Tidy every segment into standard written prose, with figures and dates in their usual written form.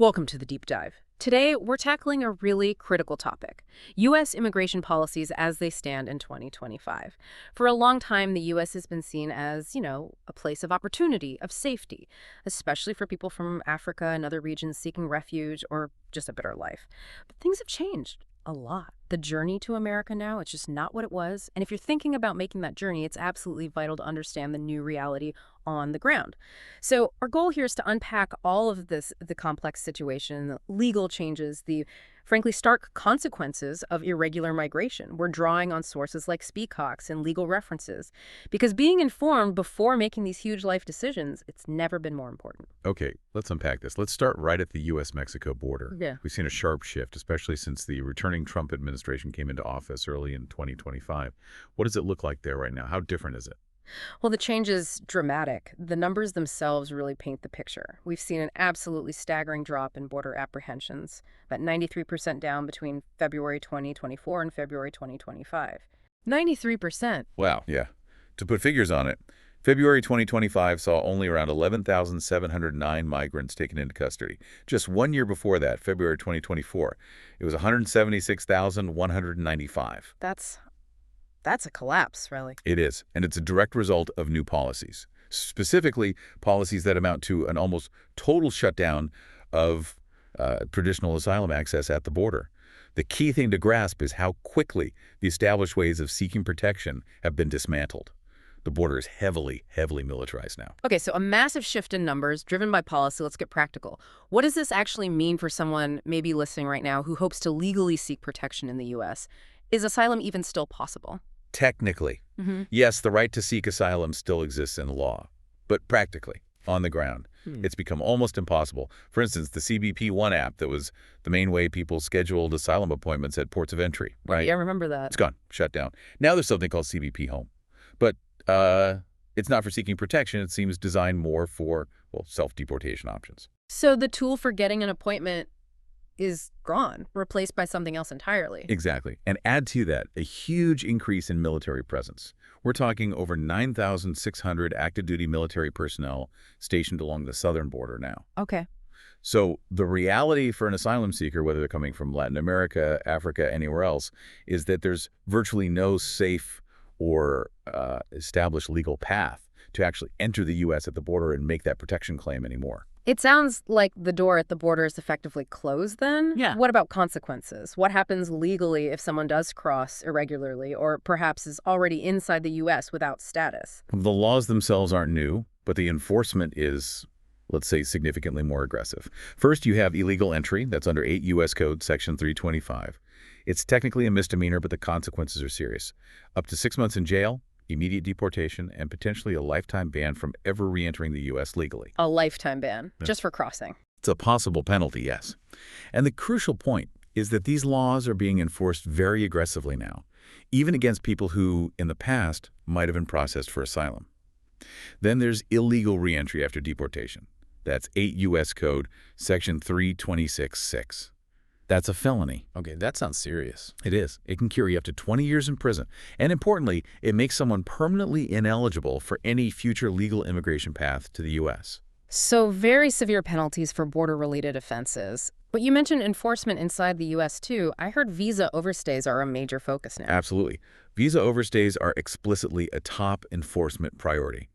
Welcome to the Deep Dive. Today, we're tackling a really critical topic, U.S. immigration policies as they stand in 2025. For a long time, the U.S. has been seen as, a place of opportunity, of safety, especially for people from Africa and other regions seeking refuge or just a better life. But things have changed a lot. The journey to America now, it's just not what it was. And if you're thinking about making that journey, it's absolutely vital to understand the new reality on the ground. So our goal here is to unpack all of this, the complex situation, the legal changes, the frankly stark consequences of irregular migration. We're drawing on sources like Speakox and legal references, because being informed before making these huge life decisions, it's never been more important. Okay, let's unpack this. Let's start right at the U.S.-Mexico border. Yeah. We've seen a sharp shift, especially since the returning Trump administration came into office early in 2025. What does it look like there right now? How different is it? Well, the change is dramatic. The numbers themselves really paint the picture. We've seen an absolutely staggering drop in border apprehensions, about 93% down between February 2024 and February 2025. 93%. Wow. Yeah. To put figures on it, February 2025 saw only around 11,709 migrants taken into custody. Just 1 year before that, February 2024, it was 176,195. That's a collapse, really. It is, and it's a direct result of new policies, specifically policies that amount to an almost total shutdown of traditional asylum access at the border. The key thing to grasp is how quickly the established ways of seeking protection have been dismantled. The border is heavily, heavily militarized now. Okay, so a massive shift in numbers driven by policy. Let's get practical. What does this actually mean for someone maybe listening right now who hopes to legally seek protection in the U.S.? Is asylum even still possible? Technically, yes, the right to seek asylum still exists in law, but practically, on the ground, it's become almost impossible. For instance, the CBP-1 app that was the main way people scheduled asylum appointments at ports of entry, right? Yeah, I remember that. It's gone, shut down. Now there's something called CBP Home, but it's not for seeking protection. It seems designed more for, well, self-deportation options. So the tool for getting an appointment is gone, replaced by something else entirely. Exactly. And add to that a huge increase in military presence. We're talking over 9,600 active-duty military personnel stationed along the southern border now. Okay. So the reality for an asylum seeker, whether they're coming from Latin America, Africa, anywhere else, is that there's virtually no safe or established legal path to actually enter the U.S. at the border and make that protection claim anymore. It sounds like the door at the border is effectively closed then? Yeah. What about consequences? What happens legally if someone does cross irregularly or perhaps is already inside the U.S. without status? The laws themselves aren't new, but the enforcement is, let's say, significantly more aggressive. First, you have illegal entry. That's under 8 U.S. Code, Section 325. It's technically a misdemeanor, but the consequences are serious. Up to 6 months in jail, immediate deportation, and potentially a lifetime ban from ever re-entering the U.S. legally. A lifetime ban, just for crossing. It's a possible penalty, yes. And the crucial point is that these laws are being enforced very aggressively now, even against people who, in the past, might have been processed for asylum. Then there's illegal re-entry after deportation. That's 8 U.S. Code, Section 326.6. That's a felony. Okay, that sounds serious. It is. It can carry up to 20 years in prison. And importantly, it makes someone permanently ineligible for any future legal immigration path to the U.S. So very severe penalties for border-related offenses. But you mentioned enforcement inside the U.S. too. I heard visa overstays are a major focus now. Absolutely. Visa overstays are explicitly a top enforcement priority.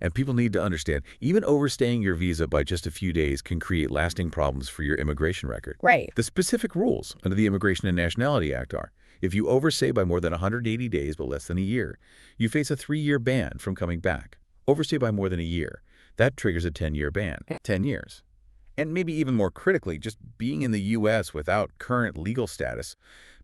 And people need to understand, even overstaying your visa by just a few days can create lasting problems for your immigration record. Right. The specific rules under the Immigration and Nationality Act are, if you overstay by more than 180 days but less than a year, you face a 3-year ban from coming back. Overstay by more than a year, that triggers a 10-year ban. 10 years. And maybe even more critically, just being in the U.S. without current legal status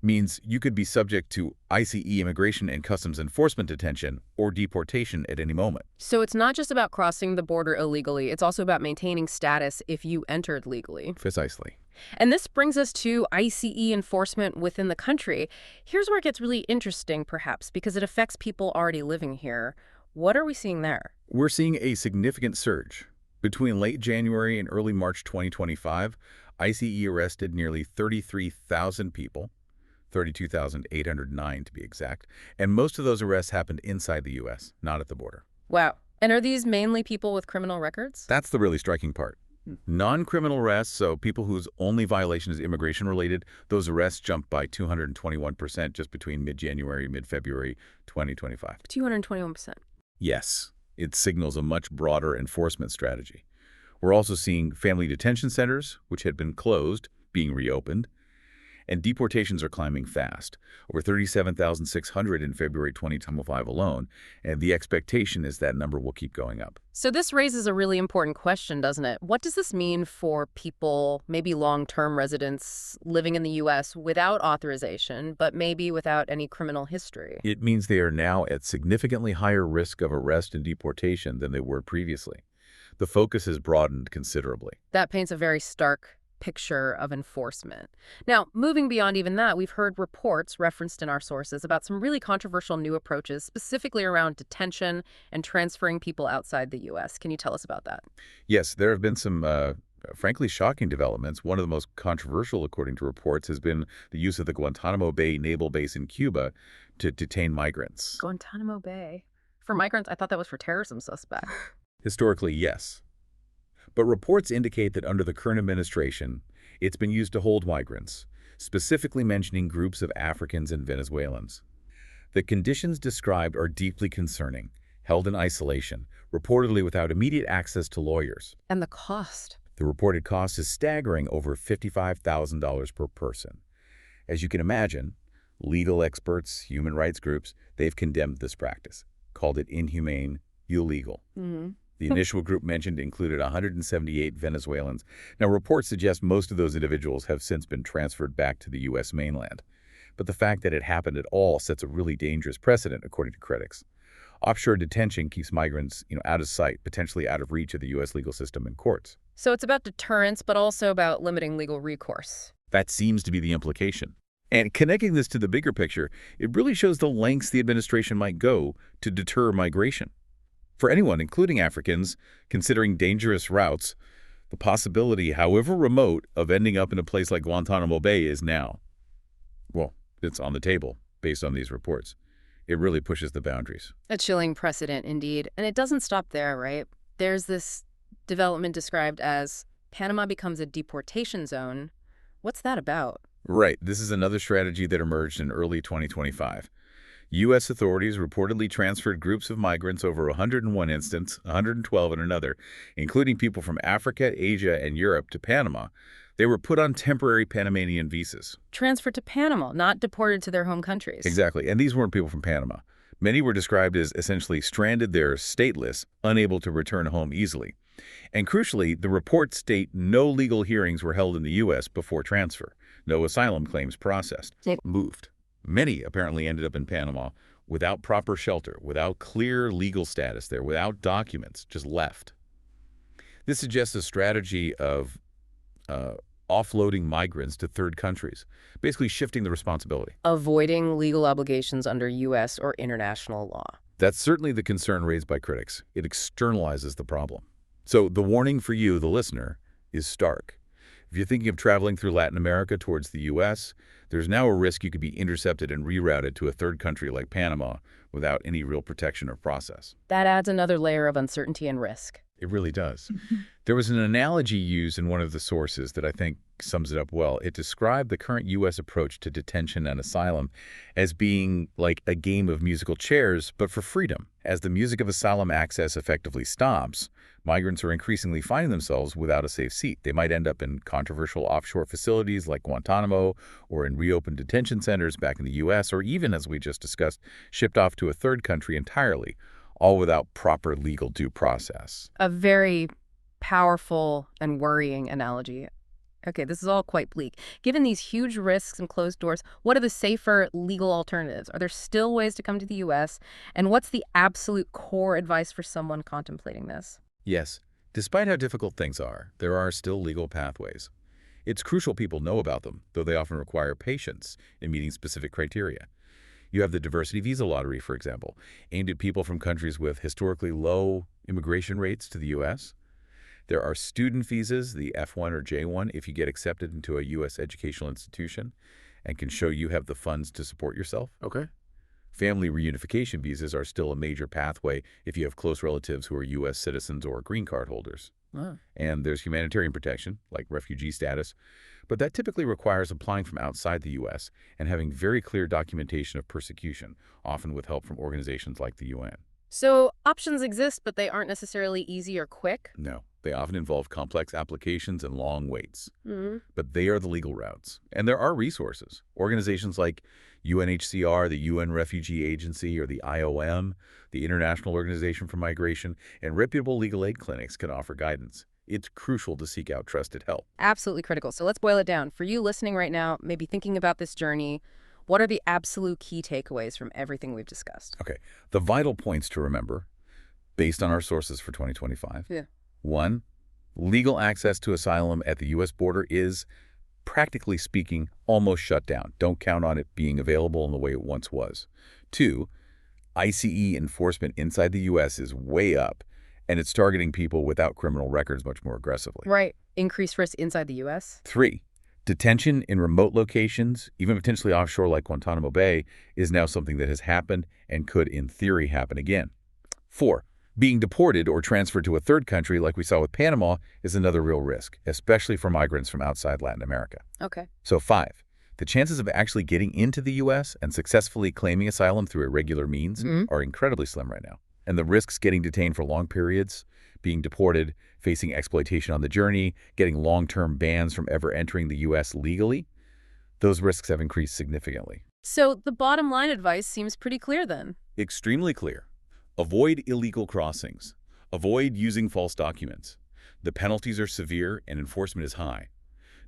means you could be subject to ICE immigration and customs enforcement detention or deportation at any moment. So it's not just about crossing the border illegally, it's also about maintaining status if you entered legally. Precisely. And this brings us to ICE enforcement within the country. Here's where it gets really interesting, perhaps, because it affects people already living here. What are we seeing there? We're seeing a significant surge. Between late January and early March 2025, ICE arrested nearly 33,000 people, 32,809 to be exact, and most of those arrests happened inside the U.S., not at the border. Wow. And are these mainly people with criminal records? That's the really striking part. Non-criminal arrests, so people whose only violation is immigration-related, those arrests jumped by 221% just between mid-January and mid-February 2025. 221%. Yes, it signals a much broader enforcement strategy. We're also seeing family detention centers, which had been closed, being reopened, and deportations are climbing fast, over 37,600 in February 2025 alone, and the expectation is that number will keep going up. So this raises a really important question, doesn't it? What does this mean for people, maybe long-term residents living in the U.S. without authorization, but maybe without any criminal history? It means they are now at significantly higher risk of arrest and deportation than they were previously. The focus has broadened considerably. That paints a very stark picture of enforcement. Now, moving beyond even that, we've heard reports referenced in our sources about some really controversial new approaches, specifically around detention and transferring people outside the U.S. Can you tell us about that? Yes, there have been some, frankly, shocking developments. One of the most controversial, according to reports, has been the use of the Guantánamo Bay naval base in Cuba to detain migrants. Guantánamo Bay. For migrants, I thought that was for terrorism suspects. Historically, yes. But reports indicate that under the current administration, it's been used to hold migrants, specifically mentioning groups of Africans and Venezuelans. The conditions described are deeply concerning, held in isolation, reportedly without immediate access to lawyers. And the cost. The reported cost is staggering, over $55,000 per person. As you can imagine, legal experts, human rights groups, they've condemned this practice, called it inhumane, illegal. The initial group mentioned included 178 Venezuelans. Now, reports suggest most of those individuals have since been transferred back to the U.S. mainland. But the fact that it happened at all sets a really dangerous precedent, according to critics. Offshore detention keeps migrants, out of sight, potentially out of reach of the U.S. legal system and courts. So it's about deterrence, but also about limiting legal recourse. That seems to be the implication. And connecting this to the bigger picture, it really shows the lengths the administration might go to deter migration. For anyone, including Africans, considering dangerous routes, the possibility, however remote, of ending up in a place like Guantanamo Bay is now, well, it's on the table based on these reports. It really pushes the boundaries. A chilling precedent, indeed. And it doesn't stop there, right? There's this development described as Panama becomes a deportation zone. What's that about? Right. This is another strategy that emerged in early 2025. U.S. authorities reportedly transferred groups of migrants over 101 instances, 112 in another, including people from Africa, Asia, and Europe to Panama. They were put on temporary Panamanian visas. Transferred to Panama, not deported to their home countries. Exactly, and these weren't people from Panama. Many were described as essentially stranded there, stateless, unable to return home easily. And crucially, the reports state no legal hearings were held in the U.S. before transfer, no asylum claims processed. Moved. Many apparently ended up in Panama without proper shelter, without clear legal status there, without documents, just left. This suggests a strategy of offloading migrants to third countries, basically shifting the responsibility. Avoiding legal obligations under U.S. or international law. That's certainly the concern raised by critics. It externalizes the problem. So the warning for you, the listener, is stark. If you're thinking of traveling through Latin America towards the U.S., there's now a risk you could be intercepted and rerouted to a third country like Panama without any real protection or process. That adds another layer of uncertainty and risk. It really does. There was an analogy used in one of the sources that I think sums it up well. It described the current U.S. approach to detention and asylum as being like a game of musical chairs, but for freedom. As the music of asylum access effectively stops, migrants are increasingly finding themselves without a safe seat. They might end up in controversial offshore facilities like Guantanamo, or in reopened detention centers back in the U.S., or even, as we just discussed, shipped off to a third country entirely, all without proper legal due process. A very powerful and worrying analogy. Okay, this is all quite bleak. Given these huge risks and closed doors, what are the safer legal alternatives? Are there still ways to come to the U.S.? And what's the absolute core advice for someone contemplating this? Yes, despite how difficult things are, there are still legal pathways. It's crucial people know about them, though they often require patience in meeting specific criteria. You have the diversity visa lottery, for example, aimed at people from countries with historically low immigration rates to the U.S. There are student visas, the F1 or J1, if you get accepted into a U.S. educational institution and can show you have the funds to support yourself. Okay. Family reunification visas are still a major pathway if you have close relatives who are U.S. citizens or green card holders. Wow. And there's humanitarian protection, like refugee status, but that typically requires applying from outside the U.S. and having very clear documentation of persecution, often with help from organizations like the UN. So options exist, but they aren't necessarily easy or quick. No, they often involve complex applications and long waits. Mm. But they are the legal routes. And there are resources. Organizations like UNHCR, the UN Refugee Agency, or the IOM, the International Organization for Migration, and reputable legal aid clinics can offer guidance. It's crucial to seek out trusted help. Absolutely critical. So let's boil it down. For you listening right now, maybe thinking about this journey, what are the absolute key takeaways from everything we've discussed? Okay, the vital points to remember, based on our sources for 2025. Yeah. 1. Legal access to asylum at the U.S. border is, practically speaking, almost shut down. Don't count on it being available in the way it once was. 2. ICE enforcement inside the U.S. is way up, and it's targeting people without criminal records much more aggressively. Right. Increased risk inside the U.S.? 3. Detention in remote locations, even potentially offshore like Guantánamo Bay, is now something that has happened and could, in theory, happen again. 4. Being deported or transferred to a third country, like we saw with Panama, is another real risk, especially for migrants from outside Latin America. Okay. So 5. The chances of actually getting into the U.S. and successfully claiming asylum through irregular means are incredibly slim right now. And the risks getting detained for long periods, being deported, facing exploitation on the journey, getting long-term bans from ever entering the U.S. legally, those risks have increased significantly. So the bottom line advice seems pretty clear then. Extremely clear. Avoid illegal crossings. Avoid using false documents. The penalties are severe and enforcement is high.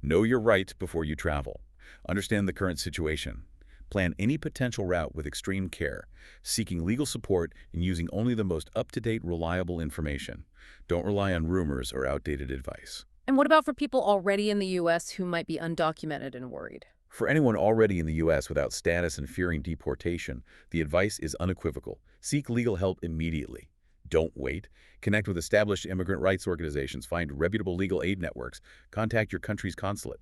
Know your rights before you travel. Understand the current situation. Plan any potential route with extreme care, seeking legal support and using only the most up-to-date, reliable information. Don't rely on rumors or outdated advice. And what about for people already in the U.S. who might be undocumented and worried? For anyone already in the U.S. without status and fearing deportation, the advice is unequivocal. Seek legal help immediately. Don't wait. Connect with established immigrant rights organizations. Find reputable legal aid networks. Contact your country's consulate.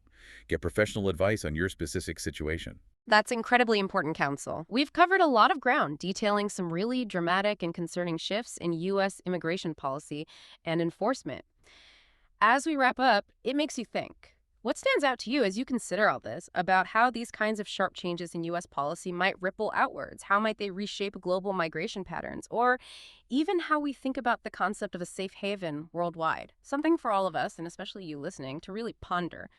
Get professional advice on your specific situation. That's incredibly important counsel. We've covered a lot of ground, detailing some really dramatic and concerning shifts in U.S. immigration policy and enforcement. As we wrap up, it makes you think. What stands out to you as you consider all this about how these kinds of sharp changes in U.S. policy might ripple outwards? How might they reshape global migration patterns? Or even how we think about the concept of a safe haven worldwide? Something for all of us, and especially you listening, to really ponder.